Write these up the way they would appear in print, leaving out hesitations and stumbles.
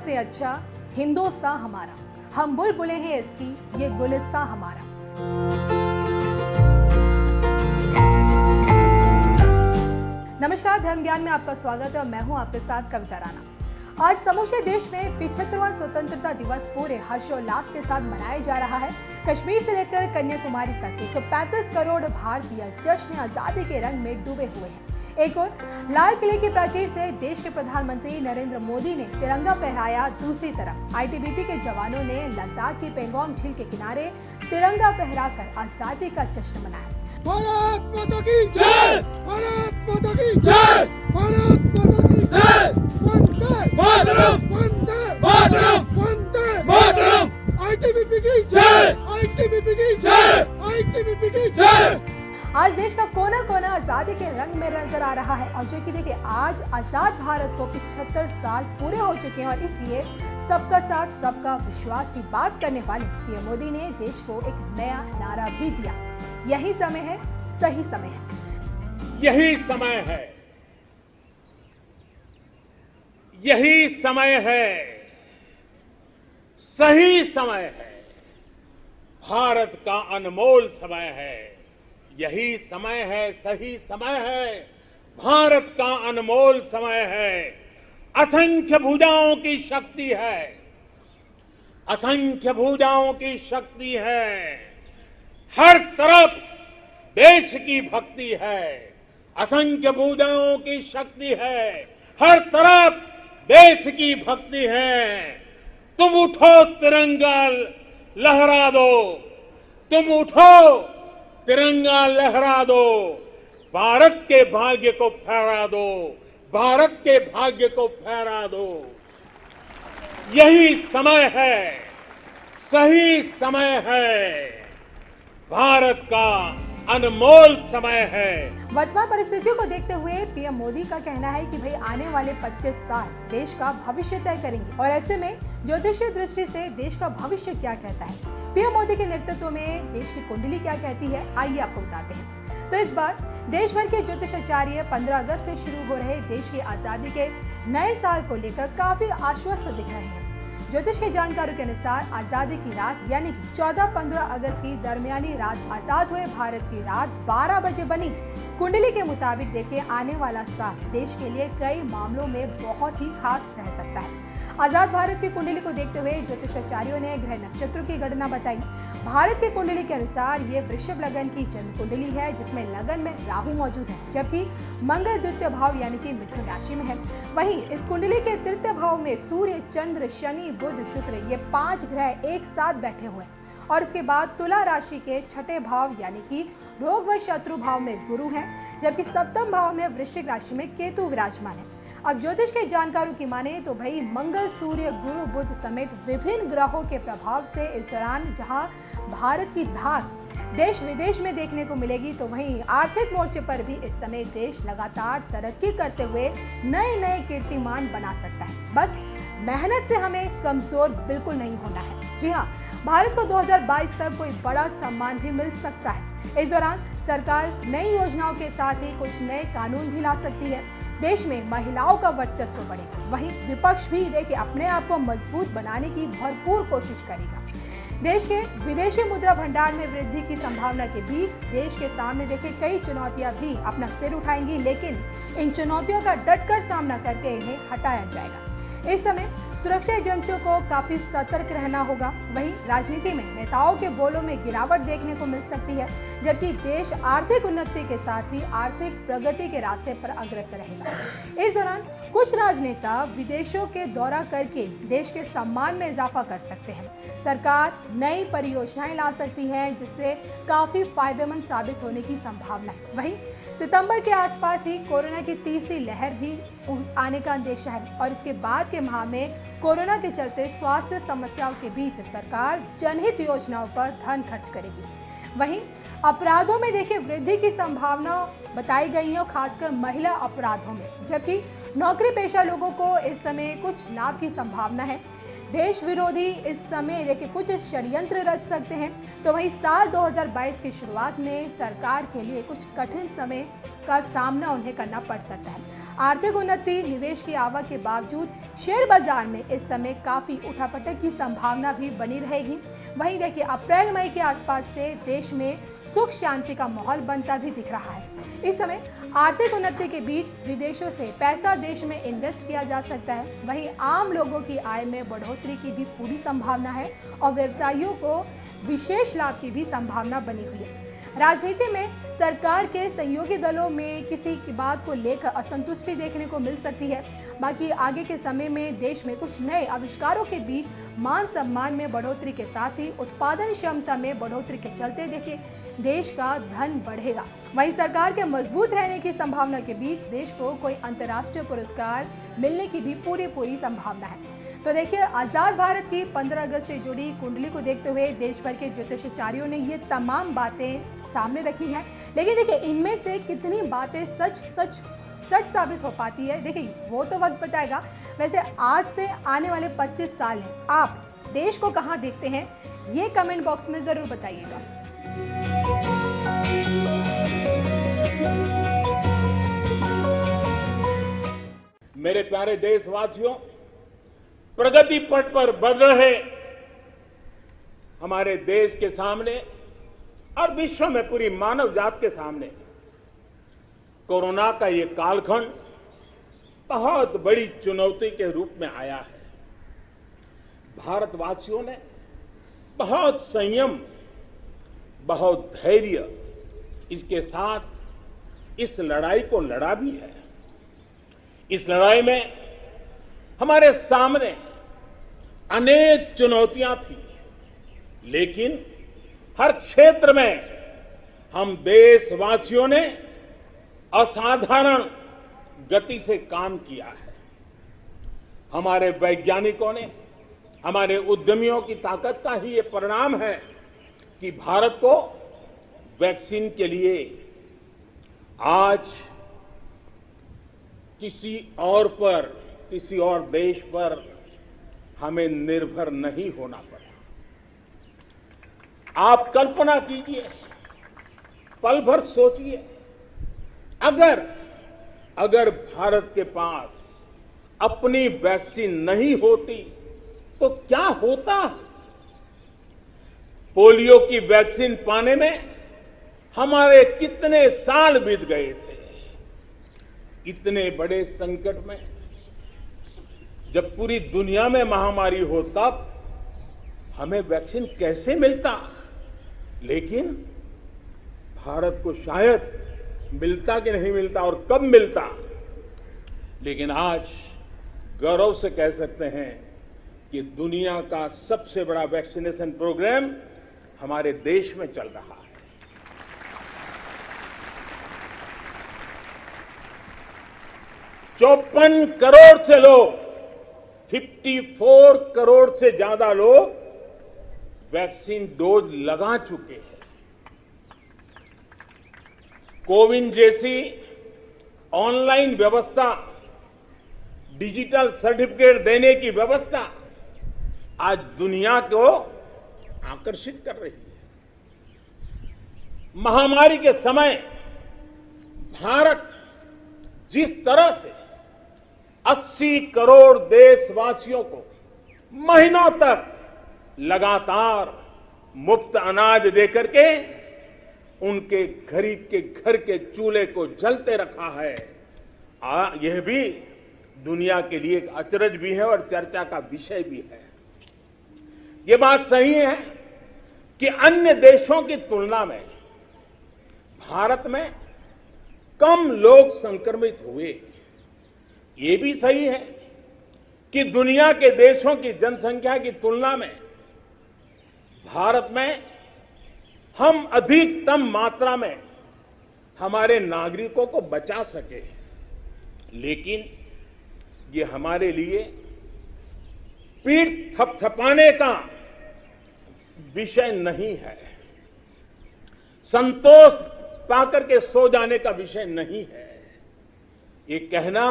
से अच्छा हिंदुस्तान हमारा, हम बुलबुलें हैं इसकी, ये गुलिस्तान हमारा। नमस्कार, धर्म ज्ञान में आपका स्वागत है और मैं हूं आपके साथ कविता राणा। आज समूचे देश में 75वां स्वतंत्रता दिवस पूरे हर्षोल्लास के साथ मनाया जा रहा है। कश्मीर से लेकर कन्याकुमारी तक 135 करोड़ भारतीय जश्न आजादी के रंग में डूबे हुए हैं। एक और लाल किले की प्राचीर से देश के प्रधानमंत्री नरेंद्र मोदी ने तिरंगा फहराया, दूसरी तरफ आईटीबीपी के जवानों ने लद्दाख की पेंगोंग झील के किनारे तिरंगा फहराकर आजादी का जश्न मनाया। भारत माता की जय! भारत माता की जय! भारत माता की जय! वंदे मातरम! वंदे मातरम! वंदे मातरम! आईटीबीपी की जय! आईटीबीपी की जय! आईटीबीपी की जय! आज देश का कोना कोना आजादी के रंग में नजर आ रहा है और जो कि देखिए आज आजाद भारत को 75 साल पूरे हो चुके हैं और इसलिए सबका साथ सबका विश्वास की बात करने वाले पीएम मोदी ने देश को एक नया नारा भी दिया। यही समय है, सही समय है। यही समय है, यही समय है, सही समय है। भारत का अनमोल समय है। यही समय है, सही समय है। भारत का अनमोल समय है। असंख्य भुजाओं की शक्ति है, असंख्य भुजाओं की शक्ति है। हर तरफ देश की भक्ति है, असंख्य भुजाओं की शक्ति है। हर तरफ देश की भक्ति है। तुम उठो तिरंगा लहरा दो, तुम उठो तिरंगा लहरा दो, भारत के भाग्य को फहरा दो, भारत के भाग्य को फहरा दो। यही समय है, सही समय है। भारत का अनमोल समय है। वर्तमान परिस्थितियों को देखते हुए पीएम मोदी का कहना है कि भाई आने वाले 25 साल देश का भविष्य तय करेंगे और ऐसे में ज्योतिषीय दृष्टि से देश का भविष्य क्या कहता है, पीएम मोदी के नेतृत्व में देश की कुंडली क्या कहती है, आइए आपको बताते हैं। तो इस बार देश भर के ज्योतिषाचार्य 15 अगस्त से शुरू हो रहे देश की आजादी के नए साल को लेकर काफी आश्वस्त दिख रहे हैं। ज्योतिष के जानकारों के अनुसार आजादी की रात यानी कि 14-15 अगस्त की दरमियानी रात आजाद हुए भारत की रात 12 बजे बनी। कुंडली के मुताबिक देखिए आने वाला साल देश के लिए कई मामलों में बहुत ही खास रह सकता है। आजाद भारत की कुंडली को देखते हुए ज्योतिषाचार्यों ने ग्रह नक्षत्रों की गणना बताई। भारत की कुंडली के अनुसार ये वृषभ लगन की जन्म कुंडली है जिसमें लगन में राहु मौजूद है जबकि मंगल द्वितीय भाव यानी कि मिथुन राशि में है। वहीं इस कुंडली के तृतीय भाव में सूर्य, चंद्र, शनि, बुध, शुक्र ये 5 ग्रह एक साथ बैठे हुए हैं और इसके बाद तुला राशि के छठे भाव यानी कि रोग व शत्रु भाव में गुरु है जबकि सप्तम भाव में वृश्चिक राशि में केतु विराजमान है। अब ज्योतिष के जानकारों की माने तो भाई मंगल, सूर्य, गुरु, बुध समेत विभिन्न ग्रहों के प्रभाव से इस दौरान जहां भारत की धाक देश विदेश में देखने को मिलेगी तो वहीं आर्थिक मोर्चे पर भी इस समय देश लगातार तरक्की करते हुए नए नए कीर्तिमान बना सकता है। बस मेहनत से हमें कमजोर बिल्कुल नहीं होना है। जी हाँ, भारत को 2022 तक कोई बड़ा सम्मान भी मिल सकता है। इस दौरान सरकार नई योजनाओं के साथ ही कुछ नए कानून भी ला सकती है। देश में महिलाओं का वर्चस्व बढ़ेगा। वहीं विपक्ष भी देखिए अपने आप को मजबूत बनाने की भरपूर कोशिश करेगा। देश के विदेशी मुद्रा भंडार में वृद्धि की संभावना के बीच देश के सामने देखिए कई चुनौतियां भी अपना सिर उठाएंगी, लेकिन इन चुनौतियों का डटकर सामना करके इन्हें हटाया जाएगा। इस समय सुरक्षा एजेंसियों को काफी सतर्क रहना होगा। वहीं राजनीति में नेताओं के बोलों में गिरावट देखने को मिल सकती है जबकि देश आर्थिक उन्नति के साथ ही आर्थिक प्रगति के रास्ते पर अग्रसर रहेगा। इस दौरान कुछ राजनेता विदेशों के दौरा करके देश के सम्मान में इजाफा कर सकते हैं। सरकार नई परियोजनाएं ला सकती है जिससे काफी फायदेमंद साबित होने की संभावना है। वहीं सितंबर के आसपास ही कोरोना की तीसरी लहर भी आने का अंदेशा है और इसके बाद के माह में कोरोना के चलते स्वास्थ्य समस्याओं के बीच सरकार जनहित योजनाओं पर धन खर्च करेगी। वहीं अपराधों में देखिए वृद्धि की संभावना बताई गई है, खासकर महिला अपराधों में, जबकि नौकरी पेशा लोगों को इस समय कुछ लाभ की संभावना है। देश विरोधी इस समय देखिए कुछ षड्यंत्र रच सकते हैं, तो वहीं साल 2022 की शुरुआत में सरकार के लिए कुछ कठिन समय का सामना उन्हें करना पड़ सकता है। आर्थिक उन्नति, निवेश की आवक के बावजूद शेयर बाजार में इस समय काफी उठापटक की संभावना भी बनी रहेगी। वहीं देखिए अप्रैल मई के आसपास से देश में सुख शांति का माहौल बनता भी दिख रहा है। इस समय आर्थिक उन्नति के बीच विदेशों से पैसा देश में इन्वेस्ट किया जा सकता है। वहीं आम लोगों की आय में बढ़ोतरी की भी पूरी संभावना है और व्यवसायियों को विशेष लाभ की भी संभावना बनी हुई है। राजनीति में सरकार के सहयोगी दलों में किसी की बात को लेकर असंतुष्टि देखने को मिल सकती है। बाकी आगे के समय में देश में कुछ नए आविष्कारों के बीच मान सम्मान में बढ़ोतरी के साथ ही उत्पादन क्षमता में बढ़ोतरी के चलते देखिए देश का धन बढ़ेगा। वहीं सरकार के मजबूत रहने की संभावना के बीच देश को कोई अंतर्राष्ट्रीय पुरस्कार मिलने की भी पूरी संभावना है। तो देखिए आजाद भारत की 15 अगस्त से जुड़ी कुंडली को देखते हुए देश भर के ज्योतिषाचार्यों ने ये तमाम बातें सामने रखी हैं, लेकिन देखिए इनमें से कितनी बातें सच साबित हो पाती है, देखिए वो तो वक्त बताएगा। वैसे आज से आने वाले 25 साल हैं, आप देश को कहाँ देखते हैं ये कमेंट बॉक्स में जरूर बताइएगा। मेरे प्यारे देशवासियों, प्रगति पथ पर बढ़ रहे हमारे देश के सामने और विश्व में पूरी मानव जात के सामने कोरोना का ये कालखंड बहुत बड़ी चुनौती के रूप में आया है। भारतवासियों ने बहुत संयम, बहुत धैर्य इसके साथ इस लड़ाई को लड़ा भी है। इस लड़ाई में हमारे सामने अनेक चुनौतियां थी, लेकिन हर क्षेत्र में हम देशवासियों ने असाधारण गति से काम किया है। हमारे वैज्ञानिकों ने, हमारे उद्यमियों की ताकत का ही ये परिणाम है कि भारत को वैक्सीन के लिए आज किसी और देश पर हमें निर्भर नहीं होना पड़ा। आप कल्पना कीजिए, पल भर सोचिए, अगर भारत के पास अपनी वैक्सीन नहीं होती तो क्या होता। पोलियो की वैक्सीन पाने में हमारे कितने साल बीत गए थे। इतने बड़े संकट में जब पूरी दुनिया में महामारी हो तब हमें वैक्सीन कैसे मिलता, लेकिन भारत को शायद मिलता कि नहीं मिलता और कब मिलता। लेकिन आज गौरव से कह सकते हैं कि दुनिया का सबसे बड़ा वैक्सीनेशन प्रोग्राम हमारे देश में चल रहा है। 54 करोड़ से लोग, 54 करोड़ से ज्यादा लोग वैक्सीन डोज लगा चुके हैं। कोविन जैसी ऑनलाइन व्यवस्था, डिजिटल सर्टिफिकेट देने की व्यवस्था आज दुनिया को आकर्षित कर रही है। महामारी के समय भारत जिस तरह से 80 करोड़ देशवासियों को महीनों तक लगातार मुफ्त अनाज देकर के उनके गरीब के घर के चूल्हे को जलते रखा है, यह भी दुनिया के लिए एक अचरज भी है और चर्चा का विषय भी है। ये बात सही है कि अन्य देशों की तुलना में भारत में कम लोग संक्रमित हुए। ये भी सही है कि दुनिया के देशों की जनसंख्या की तुलना में भारत में हम अधिकतम मात्रा में हमारे नागरिकों को बचा सके। लेकिन ये हमारे लिए पीठ थपथपाने का विषय नहीं है, संतोष पाकर के सो जाने का विषय नहीं है। ये कहना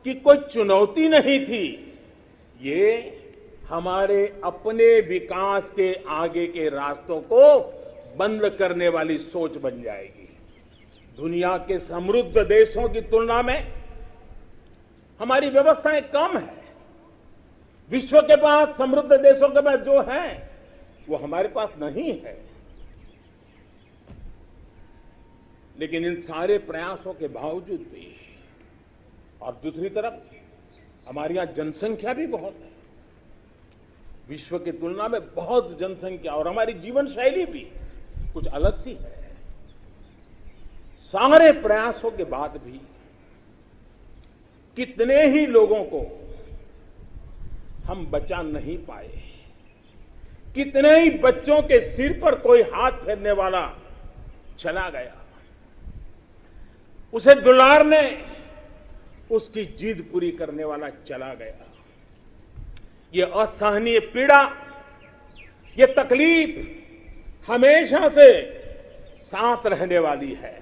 कि कोई चुनौती नहीं थी, ये हमारे अपने विकास के आगे के रास्तों को बंद करने वाली सोच बन जाएगी। दुनिया के समृद्ध देशों की तुलना में हमारी व्यवस्थाएं कम है। विश्व के पास समृद्ध देशों के पास जो है वो हमारे पास नहीं है। लेकिन इन सारे प्रयासों के बावजूद भी, और दूसरी तरफ हमारे यहां जनसंख्या भी बहुत है, विश्व की तुलना में बहुत जनसंख्या, और हमारी जीवन शैली भी कुछ अलग सी है। सारे प्रयासों के बाद भी कितने ही लोगों को हम बचा नहीं पाए। कितने ही बच्चों के सिर पर कोई हाथ फेरने वाला चला गया, उसे दुलारने, उसकी जिद पूरी करने वाला चला गया। ये असहनीय पीड़ा, ये तकलीफ हमेशा से साथ रहने वाली है।